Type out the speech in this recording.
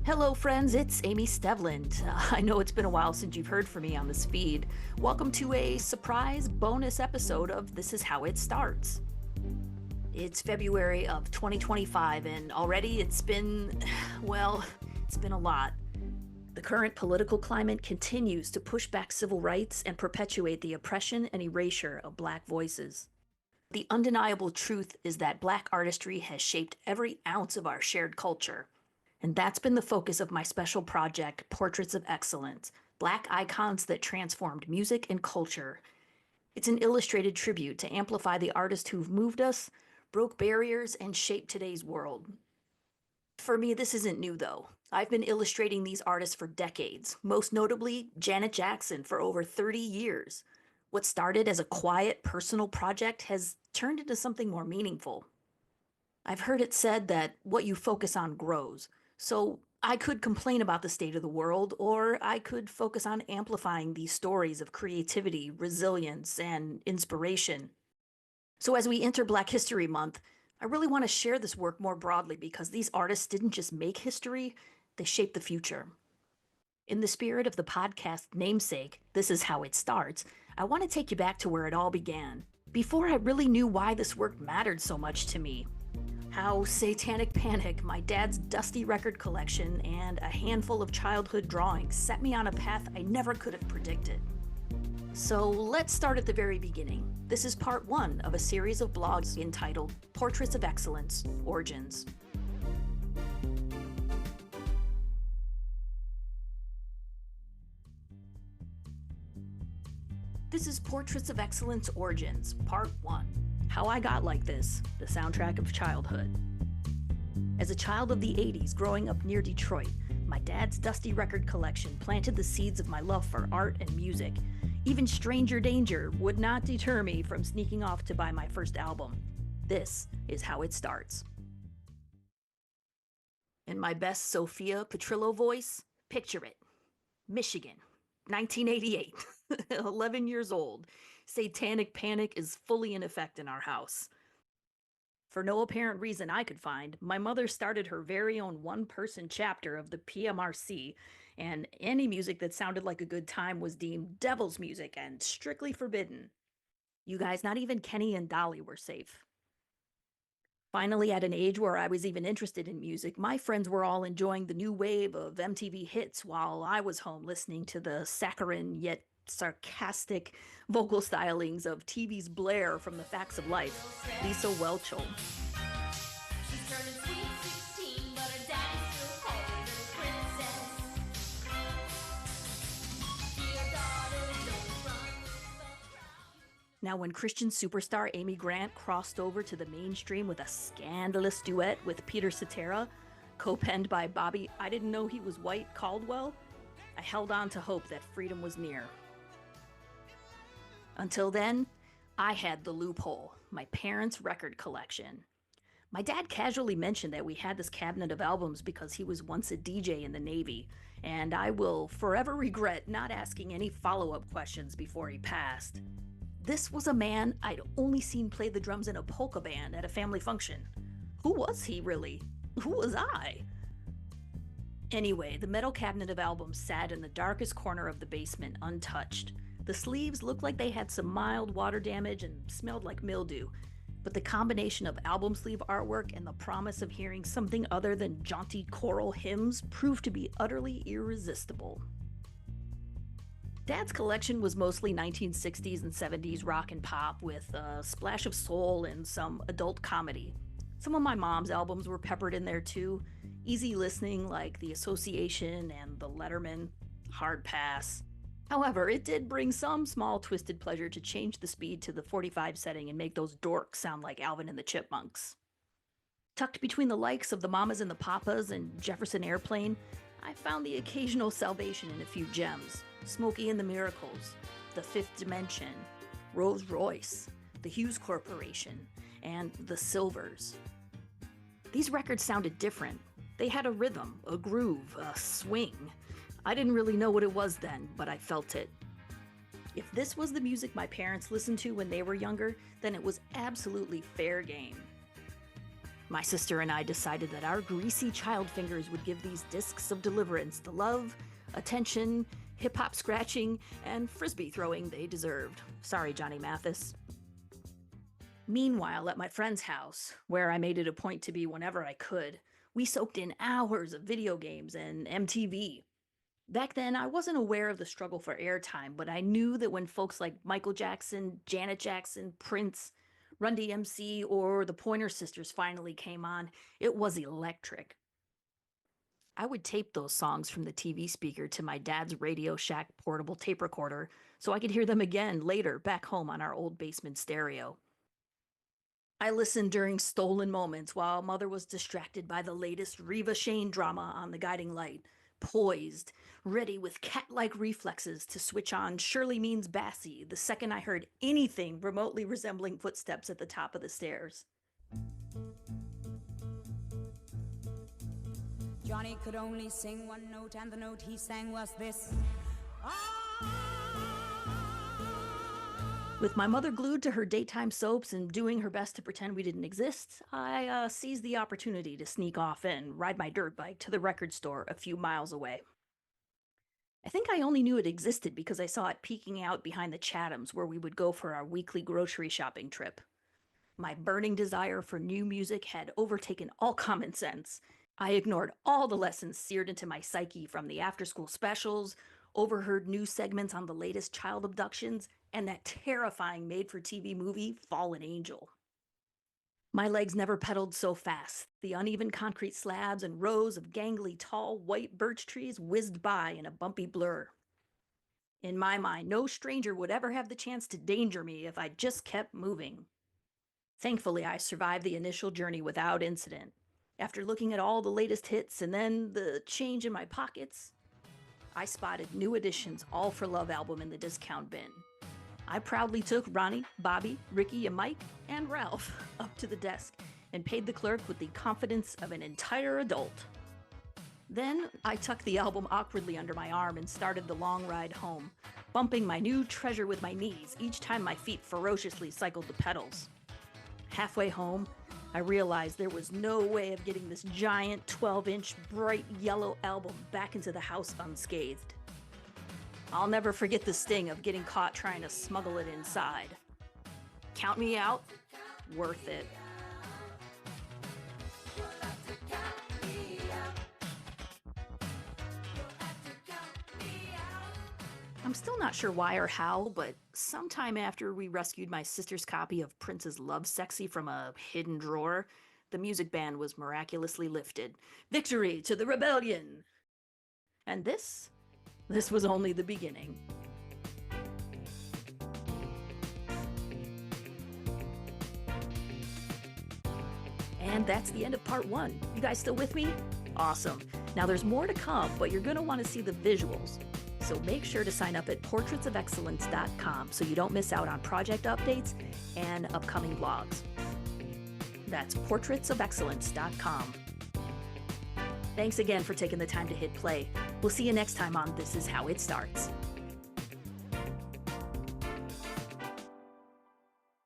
Hello, friends, it's Amy Stevland. I know it's been a while since you've heard from me on this feed. Welcome to a surprise bonus episode of This Is How It Starts. It's February of 2025, and already it's been a lot. The current political climate continues to push back civil rights and perpetuate the oppression and erasure of Black voices. The undeniable truth is that Black artistry has shaped every ounce of our shared culture. And that's been the focus of my special project, Portraits of Excellence, Black icons that transformed music and culture. It's an illustrated tribute to amplify the artists who've moved us, broke barriers, and shaped today's world. For me, this isn't new though. I've been illustrating these artists for decades, most notably Janet Jackson for over 30 years. What started as a quiet, personal project has turned into something more meaningful. I've heard it said that what you focus on grows. So I could complain about the state of the world, or I could focus on amplifying these stories of creativity, resilience, and inspiration. So as we enter Black History Month, I really want to share this work more broadly because these artists didn't just make history, they shaped the future. In the spirit of the podcast namesake, This Is How It Starts, I want to take you back to where it all began, before I really knew why this work mattered so much to me. How Satanic Panic, my dad's dusty record collection, and a handful of childhood drawings set me on a path I never could have predicted. So let's start at the very beginning. This is part one of a series of blogs entitled Portraits of Excellence, Origins. This is Portraits of Excellence, Origins, part one. How I Got Like This, the soundtrack of childhood. As a child of the 80s growing up near Detroit, my dad's dusty record collection planted the seeds of my love for art and music. Even Stranger Danger would not deter me from sneaking off to buy my first album. This is how it starts. In my best Sophia Petrillo voice, picture it. Michigan, 1988, 11 years old. Satanic Panic is fully in effect in our house. For no apparent reason I could find, my mother started her very own one-person chapter of the PMRC, and any music that sounded like a good time was deemed devil's music and strictly forbidden. You guys, not even Kenny and Dolly were safe. Finally, at an age where I was even interested in music, my friends were all enjoying the new wave of MTV hits while I was home listening to the saccharine yet sarcastic vocal stylings of TV's Blair from The Facts of Life, Lisa Whelchel. Now, when Christian superstar Amy Grant crossed over to the mainstream with a scandalous duet with Peter Cetera, co-penned by Bobby I Didn't Know He Was White Caldwell, I held on to hope that freedom was near. Until then, I had the loophole, my parents' record collection. My dad casually mentioned that we had this cabinet of albums because he was once a DJ in the Navy, and I will forever regret not asking any follow-up questions before he passed. This was a man I'd only seen play the drums in a polka band at a family function. Who was he, really? Who was I? Anyway, the metal cabinet of albums sat in the darkest corner of the basement, untouched. The sleeves looked like they had some mild water damage and smelled like mildew, but the combination of album sleeve artwork and the promise of hearing something other than jaunty choral hymns proved to be utterly irresistible. Dad's collection was mostly 1960s and 70s rock and pop with a splash of soul and some adult comedy. Some of my mom's albums were peppered in there too, easy listening like The Association and The Letterman, Hard Pass. However, it did bring some small twisted pleasure to change the speed to the 45 setting and make those dorks sound like Alvin and the Chipmunks. Tucked between the likes of the Mamas and the Papas and Jefferson Airplane, I found the occasional salvation in a few gems. Smokey and the Miracles, The Fifth Dimension, Rolls Royce, the Hughes Corporation, and The Silvers. These records sounded different. They had a rhythm, a groove, a swing. I didn't really know what it was then, but I felt it. If this was the music my parents listened to when they were younger, then it was absolutely fair game. My sister and I decided that our greasy child fingers would give these discs of deliverance the love, attention, hip-hop scratching, and frisbee throwing they deserved. Sorry, Johnny Mathis. Meanwhile, at my friend's house, where I made it a point to be whenever I could, we soaked in hours of video games and MTV. Back then, I wasn't aware of the struggle for airtime, but I knew that when folks like Michael Jackson, Janet Jackson, Prince, Run DMC, or the Pointer Sisters finally came on, it was electric. I would tape those songs from the TV speaker to my dad's Radio Shack portable tape recorder so I could hear them again later back home on our old basement stereo. I listened during stolen moments while Mother was distracted by the latest Reva Shane drama on the guiding light, poised, ready with cat-like reflexes to switch on Shirley Means Bassey the second I heard anything remotely resembling footsteps at the top of the stairs. Johnny could only sing one note, and the note he sang was this. With my mother glued to her daytime soaps and doing her best to pretend we didn't exist, I seized the opportunity to sneak off and ride my dirt bike to the record store a few miles away. I think I only knew it existed because I saw it peeking out behind the Chathams where we would go for our weekly grocery shopping trip. My burning desire for new music had overtaken all common sense. I ignored all the lessons seared into my psyche from the after-school specials, overheard news segments on the latest child abductions, and that terrifying made-for-TV movie, Fallen Angel. My legs never pedaled so fast. The uneven concrete slabs and rows of gangly, tall, white birch trees whizzed by in a bumpy blur. In my mind, no stranger would ever have the chance to danger me if I just kept moving. Thankfully, I survived the initial journey without incident. After looking at all the latest hits and then the change in my pockets, I spotted New Edition's All for Love album in the discount bin. I proudly took Ronnie, Bobby, Ricky, and Mike, and Ralph up to the desk and paid the clerk with the confidence of an entire adult. Then I tucked the album awkwardly under my arm and started the long ride home, bumping my new treasure with my knees each time my feet ferociously cycled the pedals. Halfway home, I realized there was no way of getting this giant 12-inch bright yellow album back into the house unscathed. I'll never forget the sting of getting caught trying to smuggle it inside. Count me out, worth it. I'm still not sure why or how, but sometime after we rescued my sister's copy of Prince's Lovesexy from a hidden drawer, the music ban was miraculously lifted. Victory to the rebellion! And this was only the beginning. And that's the end of part 1. You guys still with me? Awesome. Now there's more to come, but you're going to want to see the visuals. So make sure to sign up at portraitsofexcellence.com so you don't miss out on project updates and upcoming vlogs. That's portraitsofexcellence.com. Thanks again for taking the time to hit play. We'll see you next time on This Is How It Starts.